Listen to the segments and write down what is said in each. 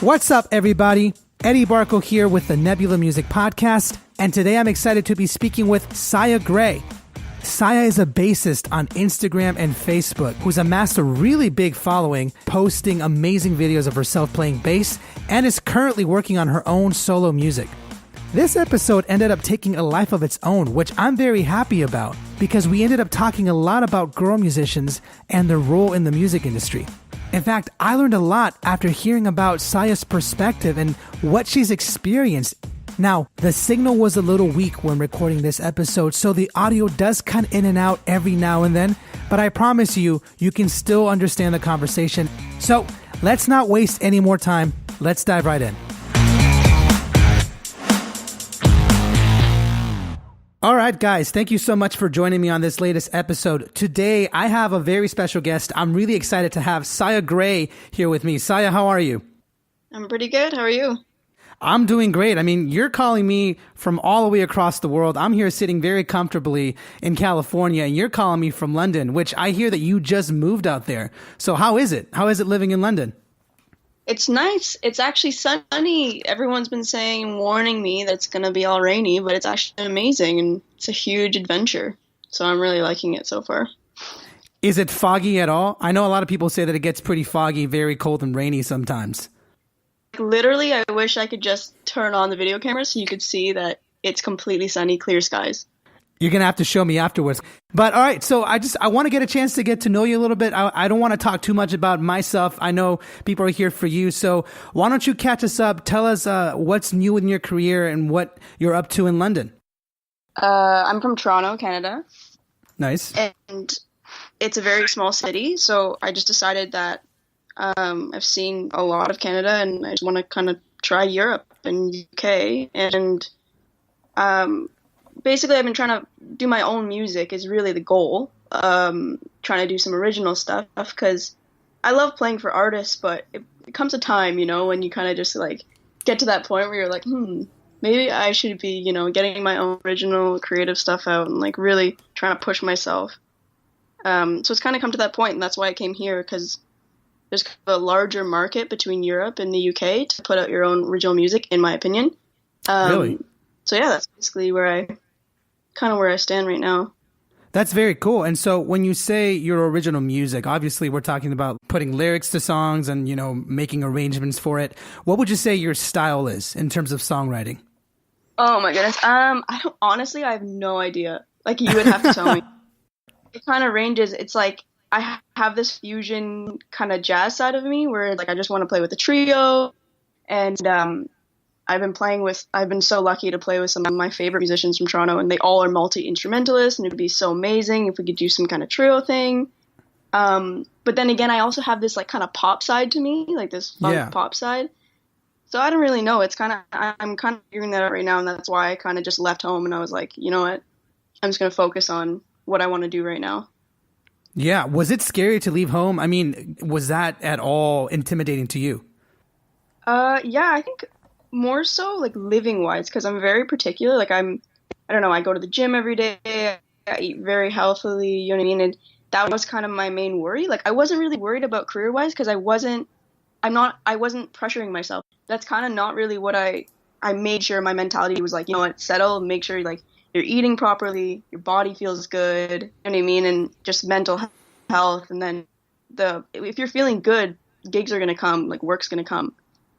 What's up, everybody? Eddie Barco here with the Nebula Music Podcast, and today I'm excited to be speaking with Saya Gray. Saya is a bassist on Instagram and Facebook who's amassed a really big following, posting amazing videos of herself playing bass, and is currently working on her own solo music. This episode ended up taking a life of its own, which I'm very happy about, because we ended up talking a lot about girl musicians and their role in the music industry. In fact, I learned a lot after hearing about Saya's perspective and what she's experienced. Now, the signal was a little weak when recording this episode, so the audio does cut in and out every now and then, but I promise you, you can still understand the conversation. So, let's not waste any more time. Let's dive right in. All right, guys, thank you so much for joining me on this latest episode. Today, I have a very special guest. I'm really excited to have Saya Gray here with me. Saya, how are you? I'm pretty good. How are you? I'm doing great. I mean, you're calling me from all the way across the world. I'm here sitting very comfortably in California, and you're calling me from London, which I hear that you just moved out there. So how is it? How is it living in London? It's nice. It's actually sunny. Everyone's been saying, warning me that it's going to be all rainy, but it's actually amazing, and it's a huge adventure. So I'm really liking it so far. Is it foggy at all? I know a lot of people say that it gets pretty foggy, very cold and rainy sometimes. Literally, I wish I could just turn on the video camera so you could see that it's completely sunny, clear skies. You're going to have to show me afterwards. But all right, so I want to get a chance to get to know you a little bit. I don't want to talk too much about myself. I know people are here for you. So why don't you catch us up? Tell us what's new in your career and what you're up to in London. I'm from Toronto, Canada. Nice. And it's a very small city, so I just decided that I've seen a lot of Canada and I just want to kind of try Europe and UK. And basically, I've been trying to do my own music is really the goal. Trying to do some original stuff because I love playing for artists, but it comes a time, when you kind of just like get to that point where you're like, maybe I should be, getting my own original creative stuff out and like really trying to push myself. So it's kind of come to that point, and that's why I came here, because there's a larger market between Europe and the UK to put out your own original music, in my opinion. Really? So yeah, that's basically where I stand right now. That's very cool. And so when you say your original music, obviously we're talking about putting lyrics to songs and, making arrangements for it. What would you say your style is in terms of songwriting? Oh my goodness. I have no idea. Like, you would have to tell me. It kind of ranges. It's like I have this fusion kind of jazz side of me where like I just want to play with a trio, and I've been so lucky to play with some of my favorite musicians from Toronto, and they all are multi-instrumentalists, and it would be so amazing if we could do some kind of trio thing. But then again, I also have this like kind of pop side to me, like this funk pop side. So I don't really know. I'm kind of figuring that out right now, and that's why I kind of just left home and I was like, you know what? I'm just going to focus on what I want to do right now. Yeah. Was it scary to leave home? I mean, was that at all intimidating to you? Yeah, I think more so like living wise, because I'm very particular. Like I don't know, I go to the gym every day, I eat very healthily, you know what I mean? And that was kind of my main worry. Like I wasn't really worried about career wise because I wasn't pressuring myself. That's kind of not really what I made sure my mentality was like, settle, make sure like you're eating properly, your body feels good, you know what I mean? And just mental health. And then if you're feeling good, gigs are going to come, like work's going to come.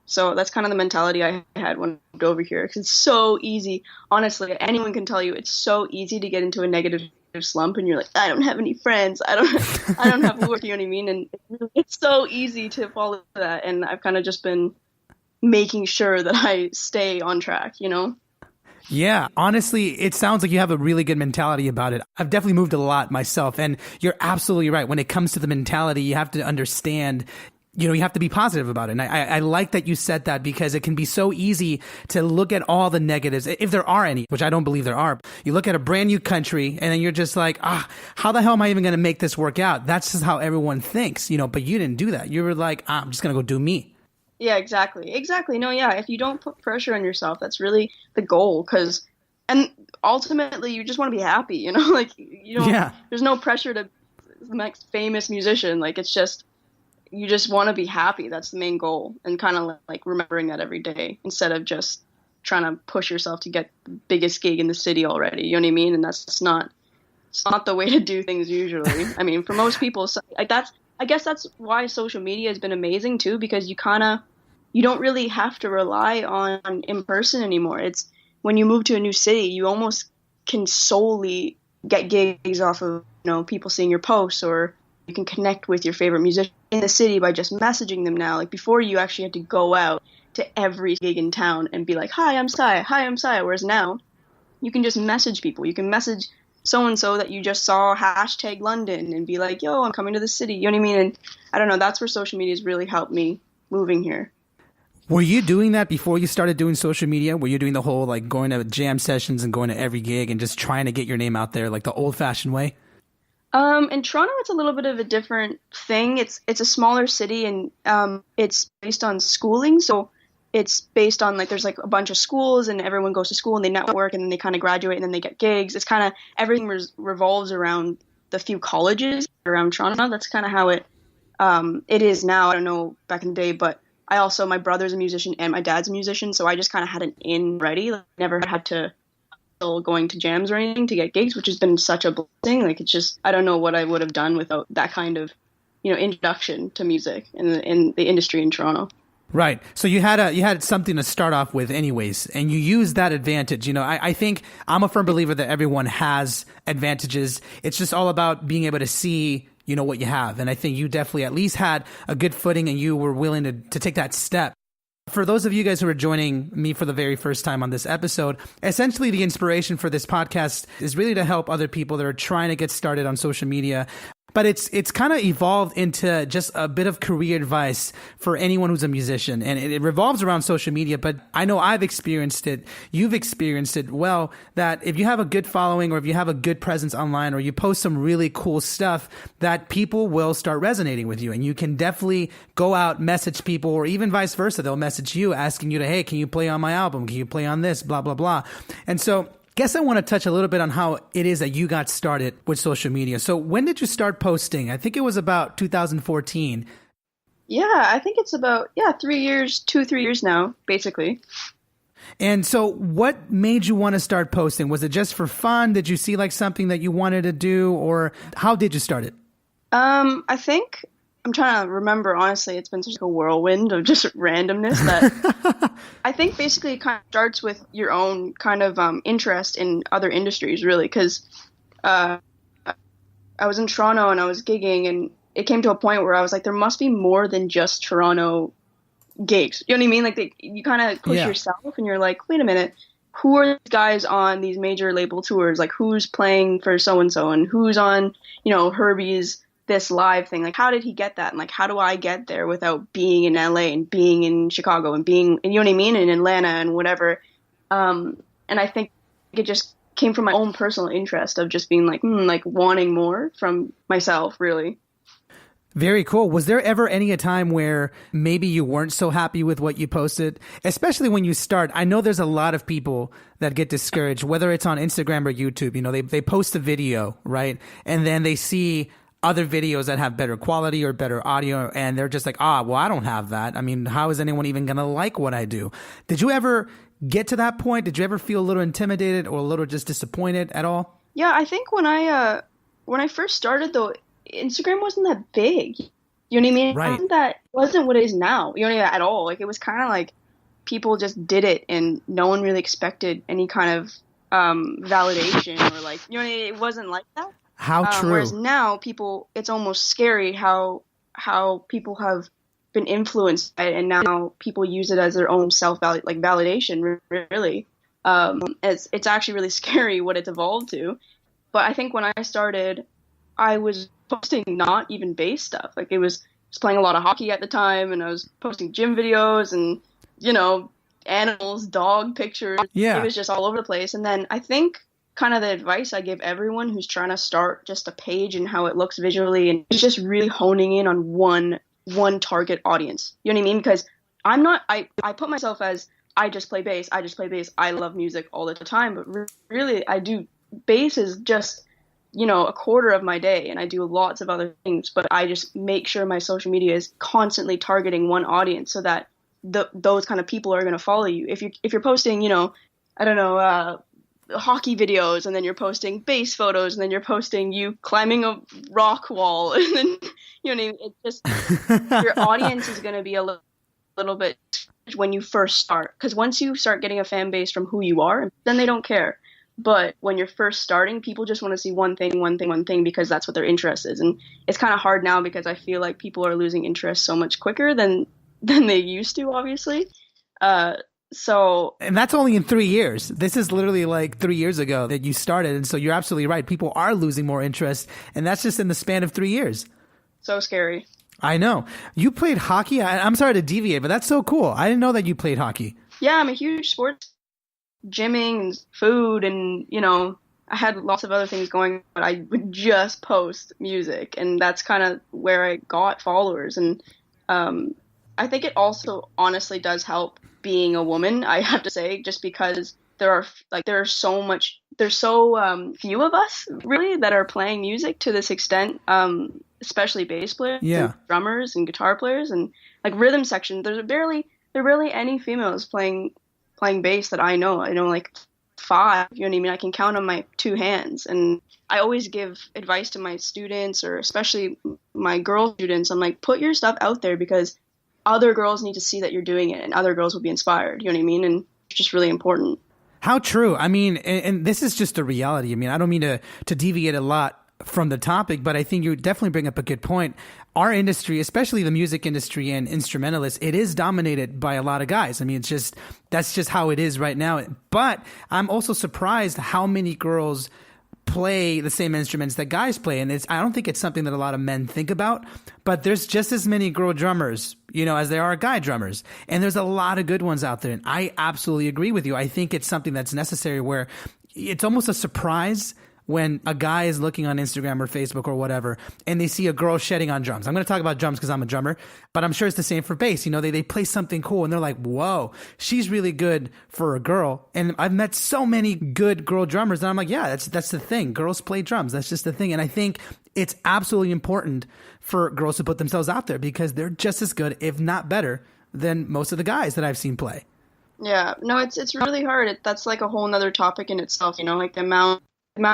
So that's kind of the mentality I had when I moved over here. Because it's so easy. Honestly, anyone can tell you it's so easy to get into a negative slump, and you're like, I don't have any friends. I don't have work. You know what I mean? And it's so easy to fall into that. And I've kind of just been making sure that I stay on track. Yeah, honestly, it sounds like you have a really good mentality about it. I've definitely moved a lot myself, and you're absolutely right. When it comes to the mentality, you have to understand, you have to be positive about it. And I like that you said that, because it can be so easy to look at all the negatives, if there are any, which I don't believe there are. You look at a brand new country and then you're just like, how the hell am I even going to make this work out? That's just how everyone thinks, but you didn't do that. You were like, I'm just going to go do me. Yeah, exactly. No, yeah. If you don't put pressure on yourself, that's really the goal. And ultimately you just want to be happy, like, there's no pressure to the next famous musician. Like, it's just, you just want to be happy. That's the main goal, and kind of like remembering that every day instead of just trying to push yourself to get the biggest gig in the city already. You know what I mean? And that's not it's not the way to do things usually. I mean, for most people, like I guess that's why social media has been amazing too, because you don't really have to rely on in person anymore. It's when you move to a new city, you almost can solely get gigs off of, people seeing your posts, or you can connect with your favorite musician in the city by just messaging them now. Like before, you actually had to go out to every gig in town and be like, "Hi, I'm Sai. Hi, I'm Sai." Whereas now, you can just message people. You can message so-and-so that you just saw #London and be like, "Yo, I'm coming to the city." You know what I mean? And I don't know, that's where social media has really helped me moving here. Were you doing that before you started doing social media? Were you doing the whole like going to jam sessions and going to every gig and just trying to get your name out there like the old-fashioned way? In Toronto, it's a little bit of a different thing. It's a smaller city, and it's based on schooling. So it's based on like there's like a bunch of schools, and everyone goes to school and they network, and then they kind of graduate, and then they get gigs. It's kind of everything revolves around the few colleges around Toronto. That's kind of how it is now. I don't know back in the day, but my brother's a musician and my dad's a musician, so I just kind of had an in ready. Like, never had to going to jams or anything to get gigs, which has been such a blessing. Like, it's just, I don't know what I would have done without that kind of, introduction to music in the industry in Toronto. Right. So you had something to start off with anyways, and you used that advantage. I think I'm a firm believer that everyone has advantages. It's just all about being able to see, what you have. And I think you definitely at least had a good footing, and you were willing to take that step. For those of you guys who are joining me for the very first time on this episode, essentially the inspiration for this podcast is really to help other people that are trying to get started on social media. But it's kind of evolved into just a bit of career advice for anyone who's a musician. And it revolves around social media. But I know I've experienced it. You've experienced it well, that if you have a good following, or if you have a good presence online, or you post some really cool stuff, that people will start resonating with you. And you can definitely go out, message people, or even vice versa. They'll message you asking you to, "Hey, can you play on my album? Can you play on this? Blah, blah, blah." And so guess I want to touch a little bit on how it is that you got started with social media. So when did you start posting? I think it was about 2014. Yeah, I think it's about, 3 years, 2-3 years now, basically. And so what made you want to start posting? Was it just for fun? Did you see like something that you wanted to do, or how did you start it? I think I'm trying to remember, honestly, it's been such a whirlwind of just randomness that I think basically it kind of starts with your own kind of interest in other industries, really, because I was in Toronto and I was gigging, and it came to a point where I was like, there must be more than just Toronto gigs. You know what I mean? Like you kind of push yourself, and you're like, wait a minute, who are these guys on these major label tours? Like, who's playing for so-and-so, and who's on, Herbie's this live thing? Like, how did he get that? And like, how do I get there without being in LA and being in Chicago and being, you know what I mean, in Atlanta and whatever. And I think it just came from my own personal interest of just being like, like wanting more from myself, really. Very cool. Was there ever any a time where maybe you weren't so happy with what you posted? Especially when you start. I know there's a lot of people that get discouraged, whether it's on Instagram or YouTube. They post a video, right? And then they see other videos that have better quality or better audio, and they're just like, well, I don't have that. I mean, how is anyone even going to like what I do? Did you ever get to that point? Did you ever feel a little intimidated or a little just disappointed at all? Yeah, I think when I first started, though, Instagram wasn't that big. You know what I mean? Right. That wasn't what it is now. You know what I mean? At all. Like, it was kind of like people just did it, and no one really expected any kind of validation, or like, you know what I mean? It wasn't like that. How true. Whereas now, it's almost scary how people have been influenced by it, and now people use it as their own validation. Really, it's actually really scary what it's evolved to. But I think when I started, I was posting not even bass stuff. Like, I was playing a lot of hockey at the time, and I was posting gym videos and animals, dog pictures. Yeah, it was just all over the place. And then I think kind of the advice I give everyone who's trying to start just a page and how it looks visually, and it's just really honing in on one target audience. You know what I mean? Because I put myself as, I just play bass. I love music all the time, but really I do. Bass is just a quarter of my day, and I do lots of other things, but I just make sure my social media is constantly targeting one audience so that those kind of people are going to follow you. If you're posting, I don't know, hockey videos, and then you're posting bass photos, and then you're posting you climbing a rock wall, and then you know what I mean? It's just your audience is going to be a little bit when you first start, because once you start getting a fan base from who you are, then they don't care. But when you're first starting, people just want to see one thing because that's what their interest is. And it's kind of hard now because I feel like people are losing interest so much quicker than they used to, obviously. And that's only in 3 years. This is literally like 3 years ago that you started. And so you're absolutely right. People are losing more interest. And that's just in the span of 3 years. So scary. I know. You played hockey? I'm sorry to deviate, but that's so cool. I didn't know that you played hockey. Yeah, I'm a huge sports gymming and food, and I had lots of other things going, but I would just post music, and that's kind of where I got followers. And I think it also honestly does help being a woman, I have to say, just because there's so few of us really that are playing music to this extent, especially bass players, and drummers and guitar players, and like rhythm section. There are barely any females playing bass that I know. I know like 5, you know what I mean? I can count on my 2 hands. And I always give advice to my students, or especially my girl students. I'm like, put your stuff out there because other girls need to see that you're doing it, and other girls will be inspired, you know what I mean? And it's just really important. How true. I mean, and this is just a reality. I mean, I don't mean to deviate a lot from the topic, but I think you definitely bring up a good point. Our industry, especially the music industry and instrumentalists, it is dominated by a lot of guys. I mean, that's just how it is right now. But I'm also surprised how many girls play the same instruments that guys play. And I don't think it's something that a lot of men think about, but there's just as many girl drummers, as there are guy drummers. And there's a lot of good ones out there. And I absolutely agree with you. I think it's something that's necessary, where it's almost a surprise when a guy is looking on Instagram or Facebook or whatever, and they see a girl shedding on drums. I'm going to talk about drums because I'm a drummer, but I'm sure it's the same for bass. They play something cool and they're like, whoa, she's really good for a girl. And I've met so many good girl drummers and I'm like, yeah, that's the thing. Girls play drums. That's just the thing. And I think it's absolutely important for girls to put themselves out there because they're just as good, if not better, than most of the guys that I've seen play. Yeah, no, it's really hard. That's like a whole nother topic in itself, like the amount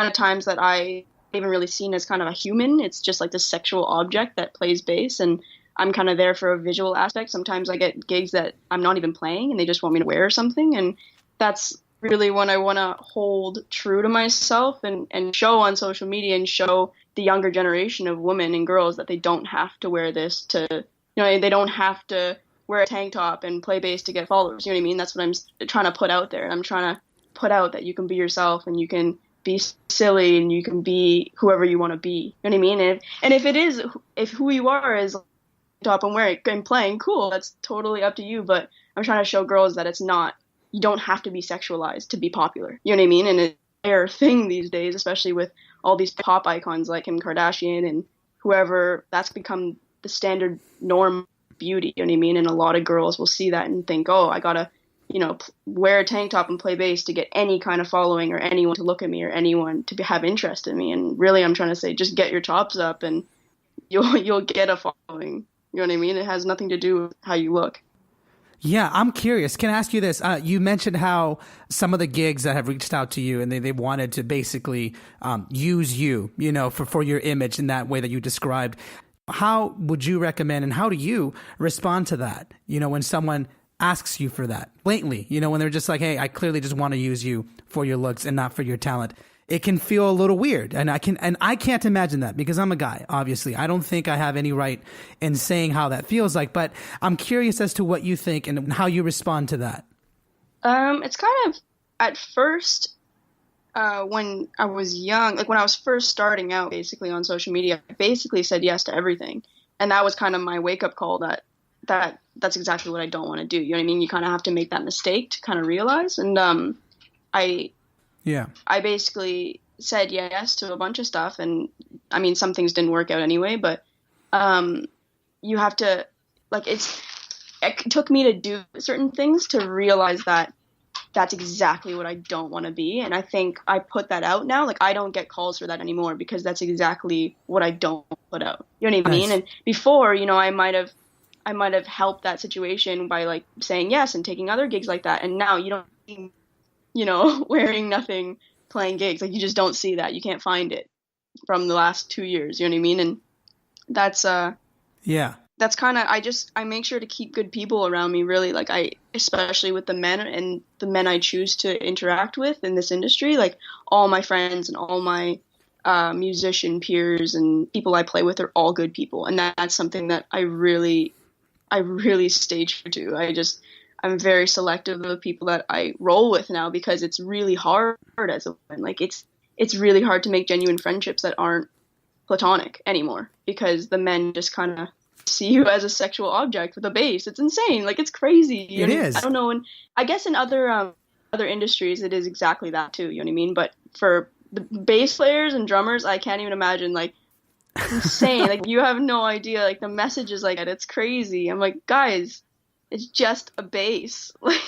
of times that I even really seen as kind of a human. It's just like this sexual object that plays bass, and I'm kind of there for a visual aspect. Sometimes I get gigs that I'm not even playing and they just want me to wear something, and that's really when I want to hold true to myself and show on social media and show the younger generation of women and girls that they don't have to wear this to, they don't have to wear a tank top and play bass to get followers. You know what I mean? That's what I'm trying to put out there. And I'm trying to put out that you can be yourself and you can be silly and you can be whoever you want to be. You know what I mean? And if who you are is top and wearing and playing, cool, that's totally up to you. But I'm trying to show girls that it's not, you don't have to be sexualized to be popular. You know what I mean? And it's a rare thing these days, especially with all these pop icons like Kim Kardashian and whoever. That's become the standard norm beauty. You know what I mean? And a lot of girls will see that and think, oh, I gotta wear a tank top and play bass to get any kind of following or anyone to look at me or anyone to have interest in me. And really, I'm trying to say, just get your chops up and you'll get a following. You know what I mean? It has nothing to do with how you look. Yeah, I'm curious. Can I ask you this? You mentioned how some of the gigs that have reached out to you and they wanted to basically use you, for your image in that way that you described. How would you recommend and how do you respond to that? When someone asks you for that blatantly, when they're just like, hey, I clearly just want to use you for your looks and not for your talent. It can feel a little weird. And I can't imagine that because I'm a guy, obviously. I don't think I have any right in saying how that feels like, but I'm curious as to what you think and how you respond to that. It's kind of at first, when I was young, like when I was first starting out basically on social media, I basically said yes to everything. And that was kind of my wake up call that's exactly what I don't want to do. You know what I mean? You kind of have to make that mistake to kind of realize. And I basically said yes to a bunch of stuff. And I mean, some things didn't work out anyway, but you have to, like, it took me to do certain things to realize that that's exactly what I don't want to be. And I think I put that out now. Like, I don't get calls for that anymore because that's exactly what I don't put out. You know what I mean? Nice. And before, you know, I might have helped that situation by like saying yes and taking other gigs like that. And now you don't see, you know, wearing nothing, playing gigs. Like, you just don't see that. You can't find it from the last 2 years. You know what I mean? And that's Yeah. that's kind of, I make sure to keep good people around me, really. Like, especially with the men and the men I choose to interact with in this industry, like all my friends and all my musician peers and people I play with are all good people. And that's something that I really stay true to. I'm very selective of the people that I roll with now, because it's really hard as a woman. Like, it's really hard to make genuine friendships that aren't platonic anymore, because the men just kind of see you as a sexual object with a bass. It's insane. Like, it's crazy. It is. I don't know. And I guess in other industries, it is exactly that too. You know what I mean? But for the bass players and drummers, I can't even imagine. Like, insane. Like, you have no idea. Like, the messages like that. It's crazy. I'm like, guys, it's just a bass. Like.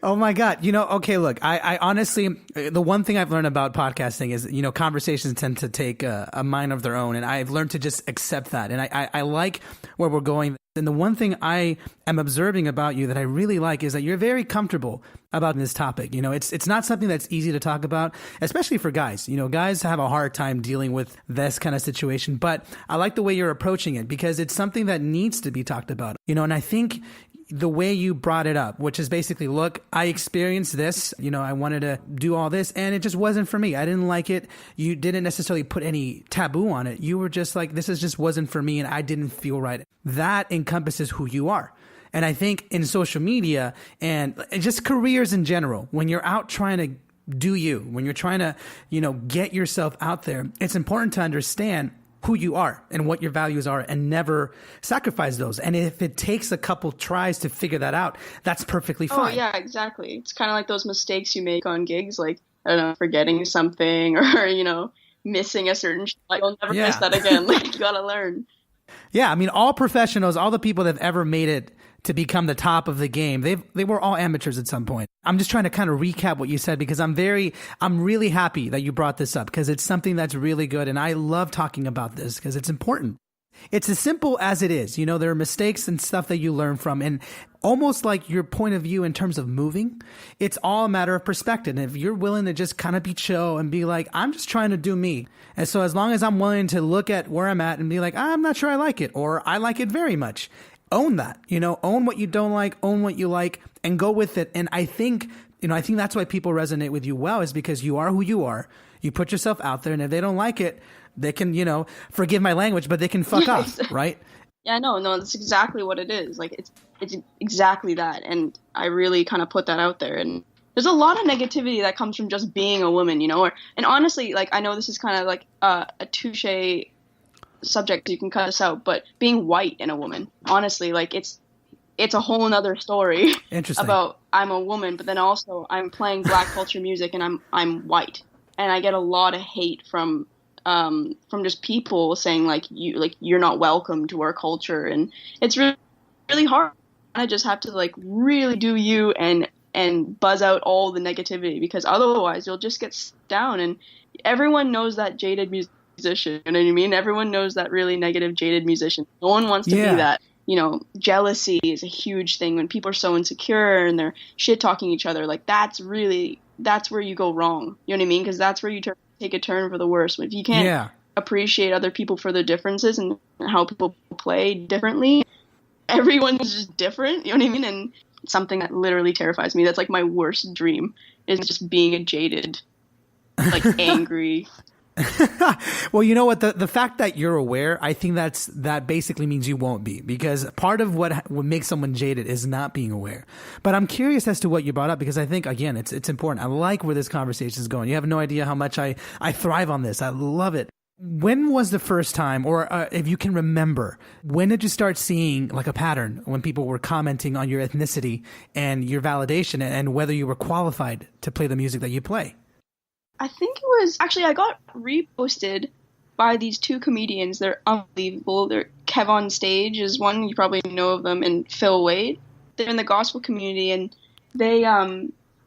Oh my God. You know, okay, look, I honestly, the one thing I've learned about podcasting is, you know, conversations tend to take a mind of their own, and I've learned to just accept that. And I like where we're going. And the one thing I am observing about you that I really like is that you're very comfortable about this topic. You know, it's not something that's easy to talk about, especially for guys. You know, guys have a hard time dealing with this kind of situation, but I like the way you're approaching it, because it's something that needs to be talked about. You know, and I think the way you brought it up, which is basically, look, I experienced this, you know, I wanted to do all this and it just wasn't for me. I didn't like it. You didn't necessarily put any taboo on it. You were just like, this is just wasn't for me and I didn't feel right. That encompasses who you are. And I think in social media and just careers in general, when you're out trying to do you, when you're trying to, you know, get yourself out there, it's important to understand who you are and what your values are and never sacrifice those. And if it takes a couple tries to figure that out, that's perfectly fine. Oh, yeah, exactly. It's kind of like those mistakes you make on gigs, like, I don't know, forgetting something or, you know, missing a certain like, you'll never miss that again. Like, you gotta learn. Yeah, I mean, all professionals, all the people that have ever made it to become the top of the game, they were all amateurs at some point. I'm just trying to kind of recap what you said, because I'm really happy that you brought this up, because it's something that's really good. And I love talking about this because it's important. It's as simple as it is. You know, there are mistakes and stuff that you learn from, and almost like your point of view in terms of moving, it's all a matter of perspective. And if you're willing to just kind of be chill and be like, I'm just trying to do me. And so as long as I'm willing to look at where I'm at and be like, I'm not sure I like it, or I like it very much, own that, you know, own what you don't like, own what you like, and go with it. And I think that's why people resonate with you well, is because you are who you are. You put yourself out there, and if they don't like it, they can, you know, forgive my language, but they can fuck off, Exactly. right? Yeah, no, that's exactly what it is. Like, it's exactly that. And I really kind of put that out there. And there's a lot of negativity that comes from just being a woman, you know, and honestly, like, I know this is kind of like a touche subject, you can cut us out, but being white and a woman, honestly, like, it's a whole nother story. Interesting. About I'm a woman, but then also I'm playing Black culture music and I'm white, and I get a lot of hate from just people saying you're not welcome to our culture, and it's really, really hard. I just have to like really do you and buzz out all the negativity, because otherwise you'll just get down. And everyone knows that jaded musician, you know what I mean? Everyone knows that really negative jaded musician. No one wants to be that. You know, jealousy is a huge thing when people are so insecure and they're shit talking each other. Like, that's where you go wrong. You know what I mean? Because that's where you take a turn for the worse. If you can't appreciate other people for their differences and how people play differently, everyone's just different. You know what I mean? And something that literally terrifies me. That's like my worst dream, is just being a jaded, like, angry. Well, you know what? The fact that you're aware, I think that basically means you won't be, because part of what makes someone jaded is not being aware. But I'm curious as to what you brought up, because I think, again, it's important. I like where this conversation is going. You have no idea how much I thrive on this. I love it. When was the first time, or if you can remember, when did you start seeing like a pattern when people were commenting on your ethnicity and your validation and whether you were qualified to play the music that you play? I think it was actually, I got reposted by these two comedians. They're unbelievable. They're Kev on Stage is one, you probably know of them, and Phil Wade. They're in the gospel community, and they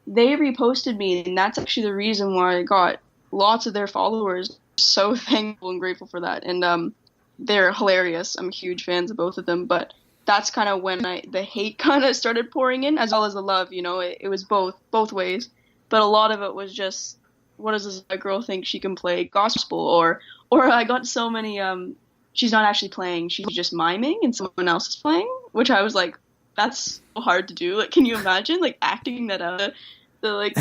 reposted me, and that's actually the reason why I got lots of their followers. So thankful and grateful for that. And they're hilarious. I'm huge fans of both of them, but that's kind of when the hate kind of started pouring in, as well as the love. It was both ways, but a lot of it was just, what does this girl think she can play gospel? Or I got so many she's not actually playing, she's just miming and someone else is playing, which I was like, that's so hard to do. Like, can you imagine like acting that out? The like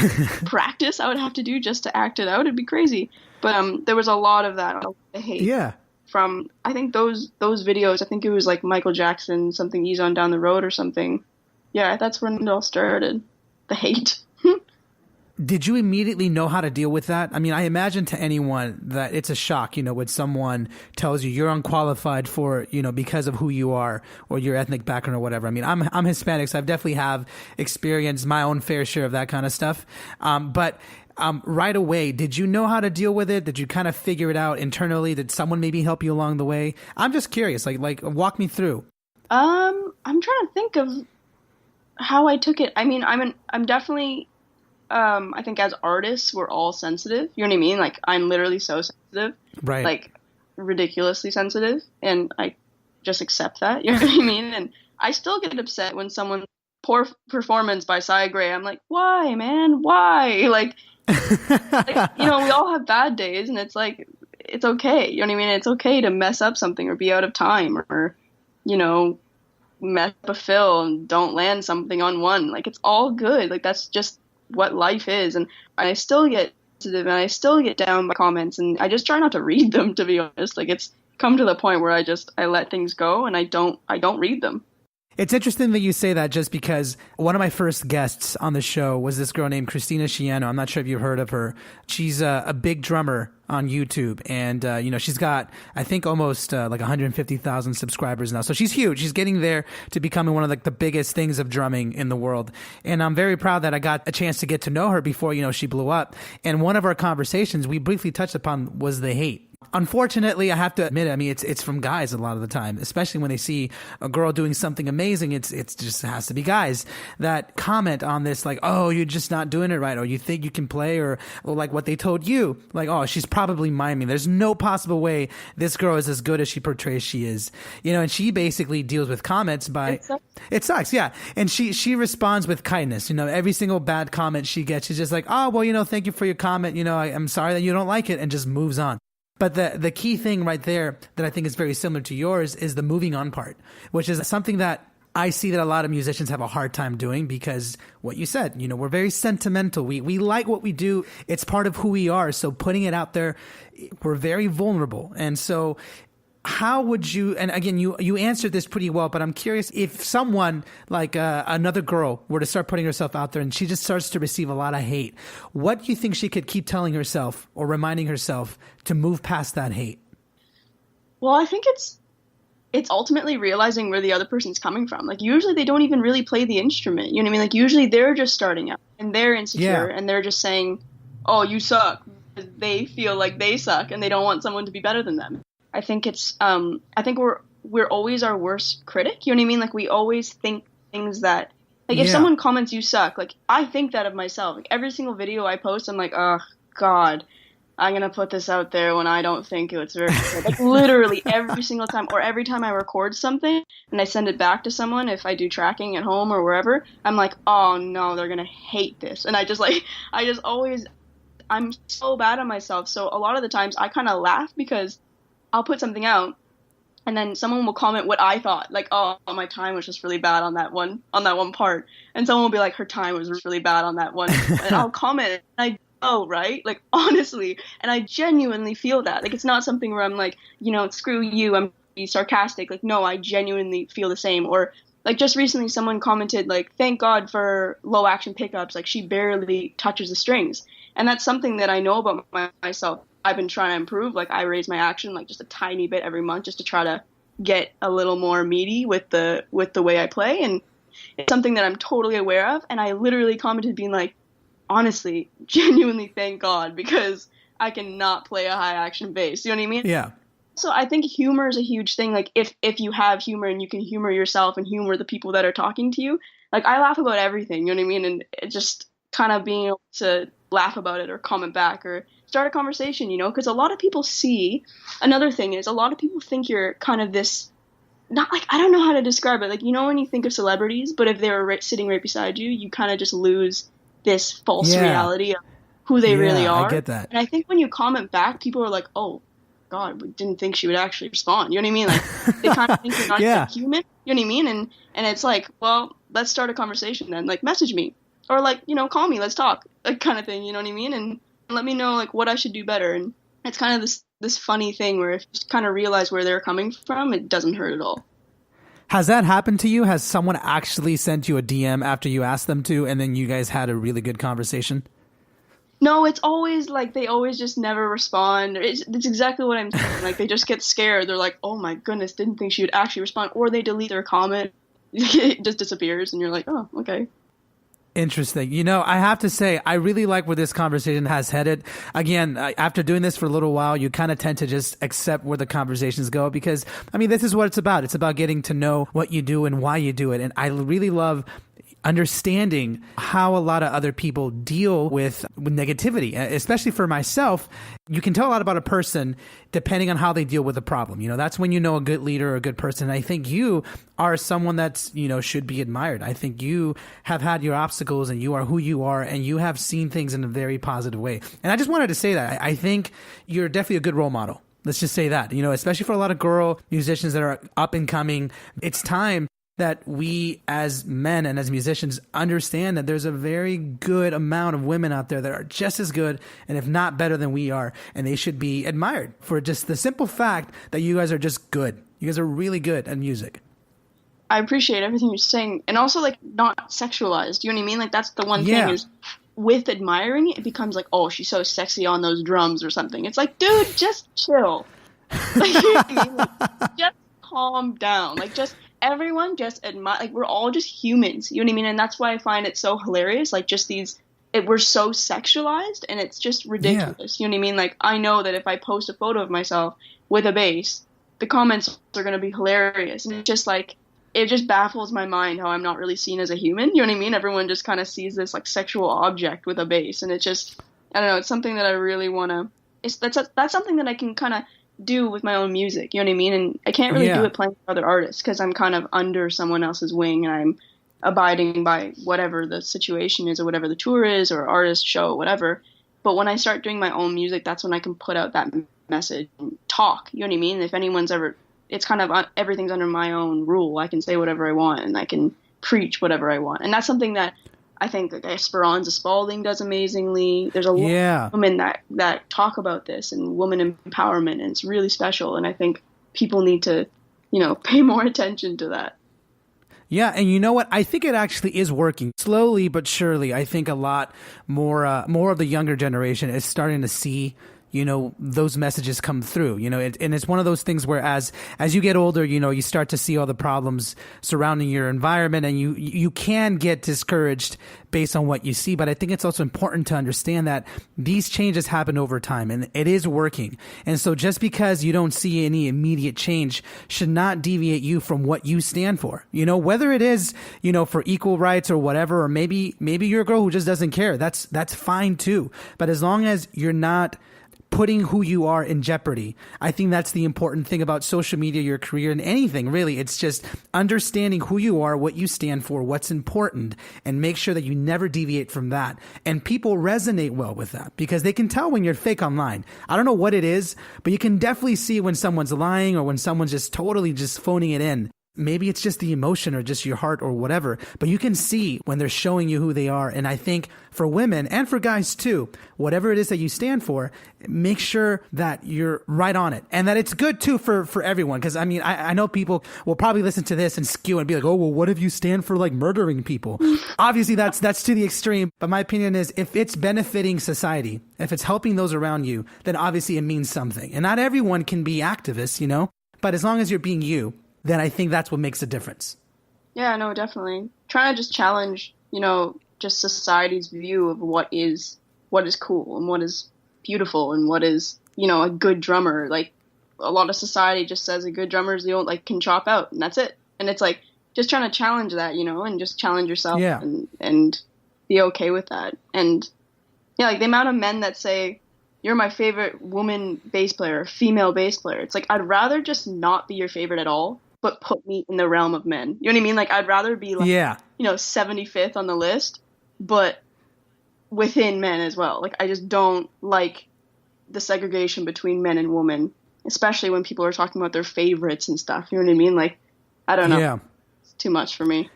practice I would have to do just to act it out, it'd be crazy. But there was a lot of that, I hate. Yeah. From, I think those videos, I think it was like Michael Jackson, something Ease on Down the Road or something. Yeah, that's when it all started. The hate. Did you immediately know how to deal with that? I mean, I imagine to anyone that it's a shock, when someone tells you you're unqualified for, because of who you are or your ethnic background or whatever. I mean, I'm Hispanic, so I've definitely have experienced my own fair share of that kind of stuff. But right away, did you know how to deal with it? Did you kind of figure it out internally? Did someone maybe help you along the way? I'm just curious, like walk me through. I'm trying to think of how I took it. I mean, I'm definitely, I think as artists, we're all sensitive. You know what I mean? Like, I'm literally so sensitive. Right. Like, ridiculously sensitive. And I just accept that. You know what I mean? And I still get upset when someone, poor performance by Sia Gray. I'm like, why, man? Why? Like, we all have bad days, and it's like, it's okay. You know what I mean? It's okay to mess up something or be out of time or, mess up a fill and don't land something on one. Like, it's all good. Like, that's just what life is. And I still get sensitive and I still get down by comments, and I just try not to read them, to be honest. Like, it's come to the point where I let things go and I don't read them. It's interesting that you say that, just because one of my first guests on the show was this girl named Christina Shiano. I'm not sure if you've heard of her. She's a big drummer on YouTube, and she's got, I think, almost like 150,000 subscribers now. So she's huge. She's getting there to becoming one of the biggest things of drumming in the world. And I'm very proud that I got a chance to get to know her before she blew up. And one of our conversations we briefly touched upon was the hate. Unfortunately, I have to admit, I mean, it's from guys a lot of the time, especially when they see a girl doing something amazing. It just has to be guys that comment on this, like, oh, you're just not doing it right, or you think you can play, or like what they told you, like, oh, she's probably miming. There's no possible way this girl is as good as she portrays she is. And she basically deals with comments by, it sucks, yeah. And she responds with kindness. Every single bad comment she gets, she's just like, oh, well, thank you for your comment. I'm sorry that you don't like it, and just moves on. But the key thing right there that I think is very similar to yours is the moving on part, which is something that I see that a lot of musicians have a hard time doing, because what you said, we're very sentimental. We like what we do. It's part of who we are. So putting it out there, we're very vulnerable. And so how would you, and again, you answered this pretty well, but I'm curious, if someone like another girl were to start putting herself out there and she just starts to receive a lot of hate, what do you think she could keep telling herself or reminding herself to move past that hate? Well, I think it's ultimately realizing where the other person's coming from. Like, usually they don't even really play the instrument. You know what I mean? Like, usually they're just starting out and they're insecure and they're just saying, oh, you suck. They feel like they suck and they don't want someone to be better than them. I think I think we're always our worst critic. You know what I mean? Like, we always think things that, like, if someone comments you suck, like, I think that of myself. Like, every single video I post, I'm like, oh God, I'm going to put this out there when I don't think it's very good. Like, literally every single time, or every time I record something and I send it back to someone, if I do tracking at home or wherever, I'm like, oh no, they're going to hate this. And I just always, I'm so bad on myself. So a lot of the times I kind of laugh, because I'll put something out and then someone will comment what I thought, like, oh, my time was just really bad on that one part. And someone will be like, her time was really bad on that one. And I'll comment, and I know, right? Like, honestly, and I genuinely feel that. Like, it's not something where I'm like, screw you, I'm being sarcastic. Like, no, I genuinely feel the same. Or like, just recently someone commented, like, thank God for low action pickups. Like, she barely touches the strings. And that's something that I know about myself. I've been trying to improve. Like, I raise my action like just a tiny bit every month, just to try to get a little more meaty with the way I play. And it's something that I'm totally aware of. And I literally commented being like, honestly, genuinely thank God, because I cannot play a high action bass. You know what I mean? Yeah. So I think humor is a huge thing. Like, if you have humor and you can humor yourself and humor the people that are talking to you, like I laugh about everything, you know what I mean? And it just kind of being able to laugh about it or comment back or start a conversation, because a lot of people another thing is a lot of people think you're kind of this, not like, I don't know how to describe it. Like, when you think of celebrities, but if they were sitting right beside you, you kind of just lose this false reality of who they really are. I get that. And I think when you comment back, people are like, oh, God, we didn't think she would actually respond. You know what I mean? Like, they kind of think you're not a human. You know what I mean? And it's like, well, let's start a conversation then. Like, message me. Or, like, call me. Let's talk. Like, kind of thing. You know what I mean? And let me know, like, what I should do better. And it's kind of this funny thing where if you just kind of realize where they're coming from, it doesn't hurt at all. Has that happened to you? Has someone actually sent you a DM after you asked them to, and then you guys had a really good conversation? No, it's always like they always just never respond. It's exactly what I'm saying. Like they just get scared. They're like, oh my goodness, didn't think she would actually respond. Or they delete their comment. It just disappears and you're like, oh, okay. Interesting. I have to say, I really like where this conversation has headed. Again, after doing this for a little while, you kind of tend to just accept where the conversations go because, this is what it's about. It's about getting to know what you do and why you do it. And I really love understanding how a lot of other people deal with negativity, especially for myself. You can tell a lot about a person depending on how they deal with a problem. That's when you know a good leader or a good person. I think you are someone that's, should be admired. I think you have had your obstacles and you are who you are and you have seen things in a very positive way. And I just wanted to say that. I think you're definitely a good role model. Let's just say that, especially for a lot of girl musicians that are up and coming. It's time that we as men and as musicians understand that there's a very good amount of women out there that are just as good and if not better than we are. And they should be admired for just the simple fact that you guys are just good. You guys are really good at music. I appreciate everything you're saying. And also like not sexualized. You know what I mean? Like that's the one thing is with admiring it becomes like, oh, she's so sexy on those drums or something. It's like, dude, just chill. Like, you know what I mean? Like, just calm down. Like everyone just admire, like we're all just humans, you know what I mean? And that's why I find it so hilarious, like just we're so sexualized and it's just ridiculous, you know what I mean? Like I know that if I post a photo of myself with a bass, the comments are going to be hilarious. And it's just like, it just baffles my mind how I'm not really seen as a human, you know what I mean? Everyone just kind of sees this like sexual object with a bass and it just, I don't know, it's something that I really want to, that's something that I can kind of do with my own music, you know what I mean? And I can't really do it playing for other artists because I'm kind of under someone else's wing and I'm abiding by whatever the situation is or whatever the tour is or artist show or whatever. But when I start doing my own music, that's when I can put out that message and talk, you know what I mean? If anyone's ever, it's kind of everything's under my own rule. I can say whatever I want and I can preach whatever I want. And that's something that I think like Esperanza Spalding does amazingly. There's a lot of women that talk about this and woman empowerment, and it's really special. And I think people need to, pay more attention to that. Yeah, and you know what? I think it actually is working slowly but surely. I think a lot more of the younger generation is starting to see those messages come through, and it's one of those things where as you get older, you start to see all the problems surrounding your environment and you can get discouraged based on what you see. But I think it's also important to understand that these changes happen over time and it is working. And so just because you don't see any immediate change should not deviate you from what you stand for, whether it is, for equal rights or whatever, or maybe you're a girl who just doesn't care. That's fine too. But as long as you're not putting who you are in jeopardy. I think that's the important thing about social media, your career, and anything really. It's just understanding who you are, what you stand for, what's important, and make sure that you never deviate from that. And people resonate well with that because they can tell when you're fake online. I don't know what it is, but you can definitely see when someone's lying or when someone's just totally just phoning it in. Maybe it's just the emotion or just your heart or whatever, but you can see when they're showing you who they are. And I think for women and for guys too, whatever it is that you stand for, make sure that you're right on it and that it's good too for everyone. Cause I know people will probably listen to this and skew and be like, oh, well, what if you stand for like murdering people? Obviously that's to the extreme. But my opinion is if it's benefiting society, if it's helping those around you, then obviously it means something. And not everyone can be activists, but as long as you're being you, then I think that's what makes a difference. Yeah, no, definitely. Trying to just challenge, just society's view of what is cool and what is beautiful and what is, a good drummer. Like a lot of society just says a good drummer is the only can chop out and that's it. And it's like, just trying to challenge that, you know, and just challenge yourself Yeah. and be okay with that. And yeah, like the amount of men that say, you're my favorite woman bass player, or female bass player. It's like, I'd rather just not be your favorite at all, but put me in the realm of men. You know what I mean? Like, I'd rather be like, Yeah. you know, 75th on the list, but within men as well. Like, I just don't like the segregation between men and women, especially when people are talking about their favorites and stuff. You know what I mean? Like, I don't know. Yeah. It's too much for me.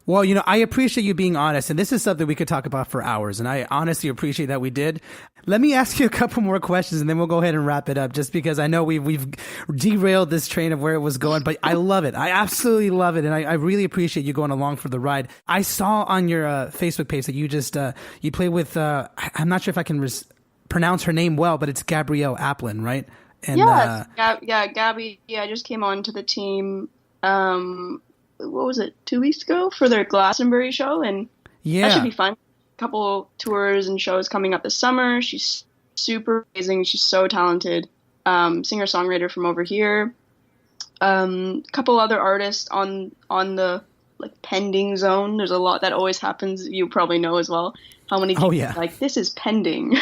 Well, you know, I appreciate you being honest, and this is something we could talk about for hours, and I honestly appreciate that we did. Let me ask you a couple more questions, and then we'll go ahead and wrap it up, just because I know we've derailed this train of where it was going, but I love it. I absolutely love it, and I really appreciate you going along for the ride. I saw on your Facebook page that you just you play with, I'm not sure if I can pronounce her name well, but it's Gabrielle Applin, right? And, yes, Gabby. Yeah, I just came on to the team. What was it, 2 weeks ago for their Glastonbury show, and that should be fun. A couple tours and shows coming up this summer. She's super amazing. She's so talented. Singer-songwriter from over here. A couple other artists on the like pending zone. There's a lot that always happens. You probably know as well how many people like, this is pending,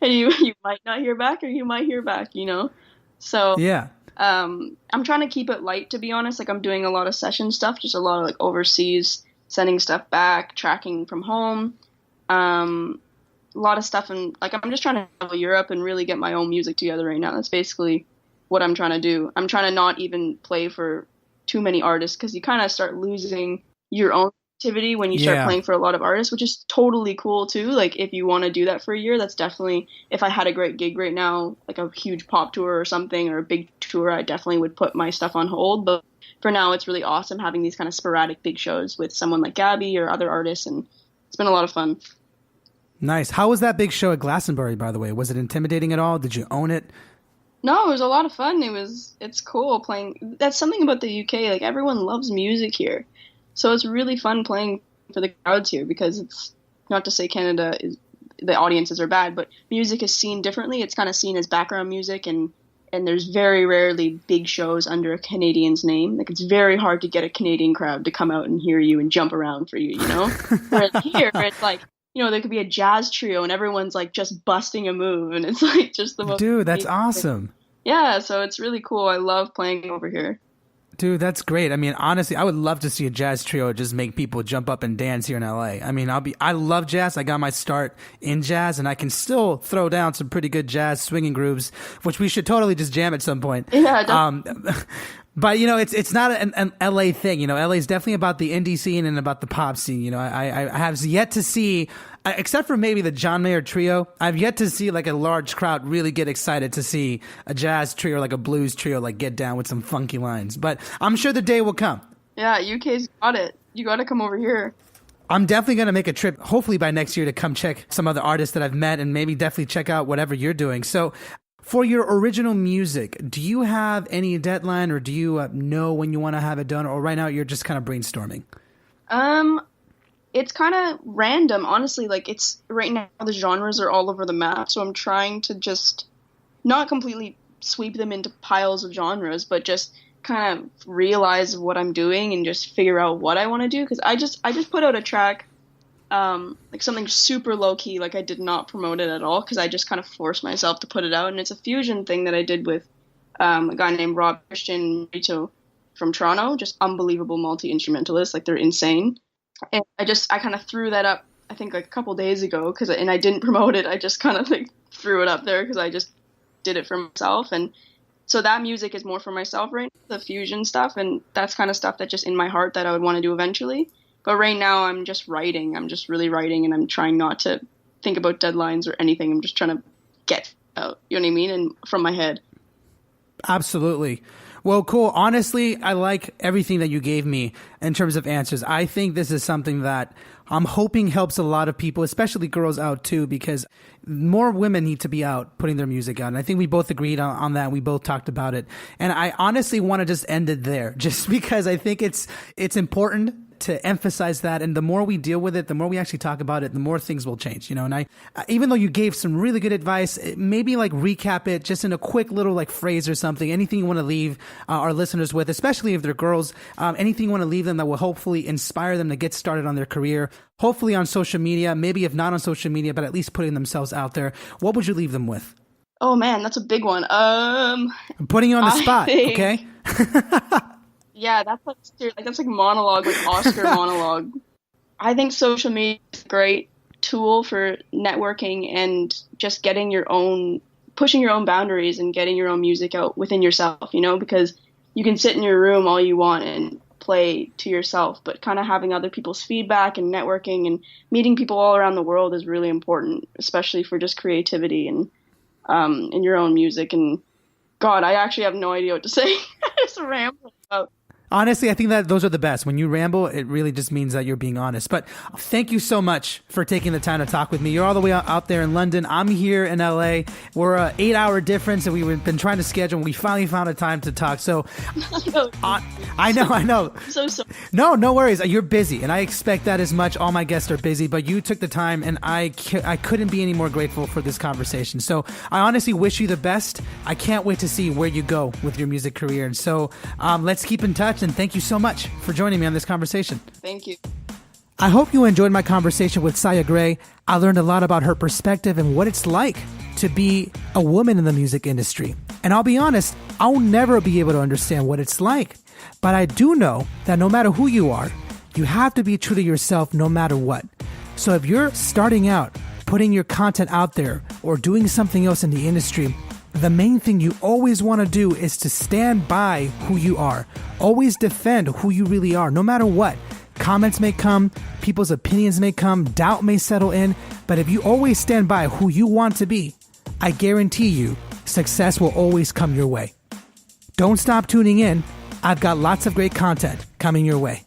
and you might not hear back, or you might hear back. You know, so yeah. I'm trying to keep it light, to be honest. Like, I'm doing a lot of session stuff, just a lot of like overseas, sending stuff back, tracking from home, a lot of stuff. And like, I'm just trying to travel Europe and really get my own music together right now. That's basically what I'm trying to do. I'm trying to not even play for too many artists, because you kind of start losing your own activity when you start playing for a lot of artists, which is totally cool too. Like, if you want to do that for a year, that's definitely, if I had a great gig right now, like a huge pop tour or something, or a big tour, I definitely would put my stuff on hold. But for now, it's really awesome having these kind of sporadic big shows with someone like Gabby or other artists, and it's been a lot of fun. Nice. How was that big show at Glastonbury, by the way? Was it intimidating at all? Did you own it? No, it was a lot of fun. It's cool playing. That's something about the UK. Like, everyone loves music here. So it's really fun playing for the crowds here, because it's not to say Canada is, the audiences are bad, but music is seen differently. It's kind of seen as background music, and there's very rarely big shows under a Canadian's name. Like, it's very hard to get a Canadian crowd to come out and hear you and jump around for you, you know? Whereas here, it's like, you know, there could be a jazz trio and everyone's like just busting a move, and it's like just the most Dude, that's awesome. Yeah, so it's really cool. I love playing over here. Dude, that's great. I mean, honestly, I would love to see a jazz trio just make people jump up and dance here in LA. I mean, I love jazz. I got my start in jazz, and I can still throw down some pretty good jazz swinging grooves, which we should totally just jam at some point. Yeah, but you know, it's not an LA thing. You know, LA is definitely about the indie scene and about the pop scene. You know, I have yet to see, except for maybe the John Mayer trio, I've yet to see like a large crowd really get excited to see a jazz trio or like a blues trio like get down with some funky lines. But I'm sure the day will come. Yeah, UK's got it. You got to come over here. I'm definitely going to make a trip, hopefully by next year, to come check some other artists that I've met, and maybe definitely check out whatever you're doing. So for your original music, do you have any deadline, or do you know when you want to have it done, or right now you're just kind of brainstorming? It's kind of random, honestly. Like, it's right now the genres are all over the map, so I'm trying to just not completely sweep them into piles of genres, but just kind of realize what I'm doing and just figure out what I want to do. Because I just put out a track, like something super low key. Like, I did not promote it at all, because I just kind of forced myself to put it out, and it's a fusion thing that I did with a guy named Rob Christian Rito from Toronto. Just unbelievable multi-instrumentalist. Like, they're insane. And I kind of threw that up, I think, like a couple days ago, and I didn't promote it. I just kind of like threw it up there because I just did it for myself. And so that music is more for myself right now, the fusion stuff, and that's kind of stuff that's just in my heart that I would want to do eventually. But right now I'm just writing. I'm just really writing, and I'm trying not to think about deadlines or anything. I'm just trying to get out, you know what I mean, and from my head. Absolutely. Well, cool. Honestly, I like everything that you gave me in terms of answers. I think this is something that I'm hoping helps a lot of people, especially girls out too, because more women need to be out putting their music out. And I think we both agreed on that. We both talked about it. And I honestly want to just end it there, just because I think it's important. to emphasize that. And the more we deal with it, the more we actually talk about it, the more things will change, And even though you gave some really good advice, maybe like recap it just in a quick little like phrase or something, anything you want to leave our listeners with, especially if they're girls, anything you want to leave them that will hopefully inspire them to get started on their career, hopefully on social media, maybe if not on social media, but at least putting themselves out there. What would you leave them with? Oh man, that's a big one. I'm putting you on the spot, okay? Yeah, that's like monologue, like Oscar monologue. I think social media is a great tool for networking and just pushing your own boundaries and getting your own music out within yourself, because you can sit in your room all you want and play to yourself, but kind of having other people's feedback and networking and meeting people all around the world is really important, especially for just creativity and in your own music. And God, I actually have no idea what to say. I just ramble about. Honestly, I think that those are the best. When you ramble, it really just means that you're being honest. But thank you so much for taking the time to talk with me. You're all the way out there in London. I'm here in LA. We're an 8-hour difference, and we've been trying to schedule, and we finally found a time to talk. So I know. I'm so sorry. No worries. You're busy, and I expect that as much. All my guests are busy, but you took the time, and I couldn't be any more grateful for this conversation. So I honestly wish you the best. I can't wait to see where you go with your music career. And so let's keep in touch. And thank you so much for joining me on this conversation. Thank you. I hope you enjoyed my conversation with Saya Gray. I learned a lot about her perspective and what it's like to be a woman in the music industry. And I'll be honest, I'll never be able to understand what it's like. But I do know that no matter who you are, you have to be true to yourself no matter what. So if you're starting out, putting your content out there, or doing something else in the industry, the main thing you always want to do is to stand by who you are. Always defend who you really are, no matter what. Comments may come, people's opinions may come, doubt may settle in, but if you always stand by who you want to be, I guarantee you, success will always come your way. Don't stop tuning in. I've got lots of great content coming your way.